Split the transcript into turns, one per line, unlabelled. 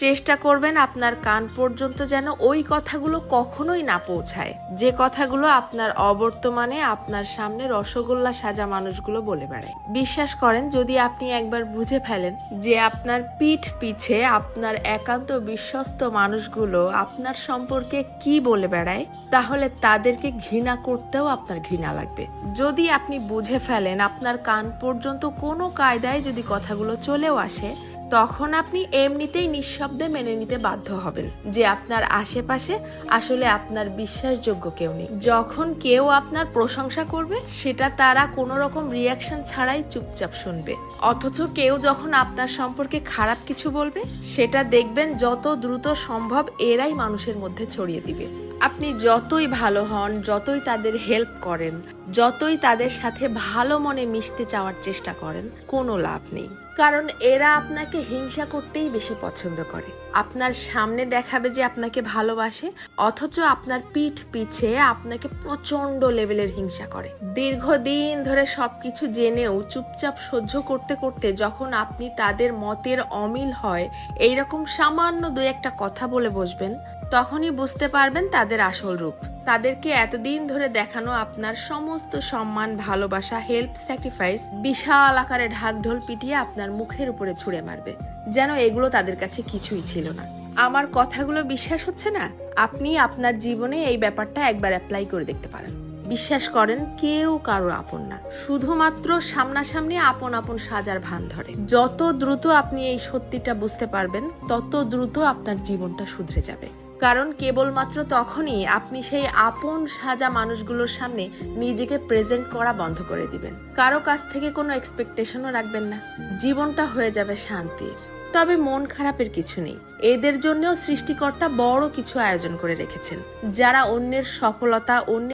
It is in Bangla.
চেষ্টা করবেন আপনার কান পর্যন্ত যেন ওই কথাগুলো কখনোই না পৌঁছায়, যে কথাগুলো আপনার অবর্তমানে আপনার সামনে রসগোল্লা সাজা মানুষগুলো বলে বেড়ায়। বিশ্বাস করেন, যদি আপনি একবার বুঝে ফেলেন যে আপনার পিঠ পিছে আপনার একান্ত বিশ্বস্ত মানুষগুলো আপনার সম্পর্কে কি বলে বেড়ায়, তাহলে তাদেরকে ঘৃণা করতেও আপনার ঘৃণা লাগবে। যদি আপনি বুঝে ফেলেন আপনার কান পর্যন্ত কোনো কায়দায় যদি কথাগুলো চলেও আসে, তখন আপনি এমনিতেই নিঃশব্দে মেনে নিতে বাধ্য হবেন যে আপনার আশেপাশে আসলে আপনার বিশ্বাসযোগ্য কেউ নেই। যখন কেউ আপনার প্রশংসা করবে, সেটা তারা কোনো রকম রিয়াকশন ছাড়াই চুপচাপ শুনবে। অথচ কেউ যখন আপনার সম্পর্কে খারাপ কিছু বলবে, সেটা দেখবেন যত দ্রুত সম্ভব এরাই মানুষের মধ্যে ছড়িয়ে দিবে। আপনি যতই ভালো হন, যতই তাদের হেল্প করেন, যতই তাদের সাথে ভালো মনে মিশতে চাওয়ার চেষ্টা করেন, কোনো লাভ নেই। কারণ এরা আপনাকে হিংসা করতেই বেশি পছন্দ করে। আপনার সামনে দেখাবে যে আপনাকে ভালোবাসে, অথচ আপনার পিঠ পিছে আপনাকে প্রচন্ড লেভেলের হিংসা করে। দীর্ঘদিন ধরে সবকিছু জেনেও চুপচাপ সহ্য করতে করতে যখন আপনি তাদের মতের অমিল হয় এইরকম সামান্য দুই একটা কথা বলে বসবেন, তখনই বুঝতে পারবেন তাদের আসল রূপ। তাদেরকে এতদিন ধরে দেখানো আপনার সমস্ত সম্মান, ভালোবাসা, হেল্প, স্যাক্রিফাইস বিশাল আকারে ঢাকঢোল পিটিয়ে আপনার মুখের উপরে ছুঁড়ে মারবে, যেন এগুলো তাদের কাছে কিছুই ছিল না। আমার কথাগুলো বিশ্বাস হচ্ছে না? আপনি আপনার জীবনে এই ব্যাপারটা একবার অ্যাপ্লাই করে দেখতে পারেন। বিশ্বাস করেন, কেউ কারোর আপন না, শুধুমাত্র সামনাসামনি আপন আপন সাজার ভান ধরে। যত দ্রুত আপনি এই সত্যিটা বুঝতে পারবেন, তত দ্রুত আপনার জীবনটা শুধরে যাবে। কারণ কেবলমাত্র তখনই আপনি সেই আপন সাজা মানুষগুলোর সামনে নিজেকে প্রেজেন্ট করা বন্ধ করে দিবেন। কারো কাছ থেকে কোনো এক্সপেকটেশনও রাখবেন না। জীবনটা হয়ে যাবে শান্তির। তবে মন খারাপের কিছু নেই। এদের জন্যও সৃষ্টিকর্তা বড় কিছু আয়োজন করে রেখেছেন, যারা অন্যের সফলতা, অন্যের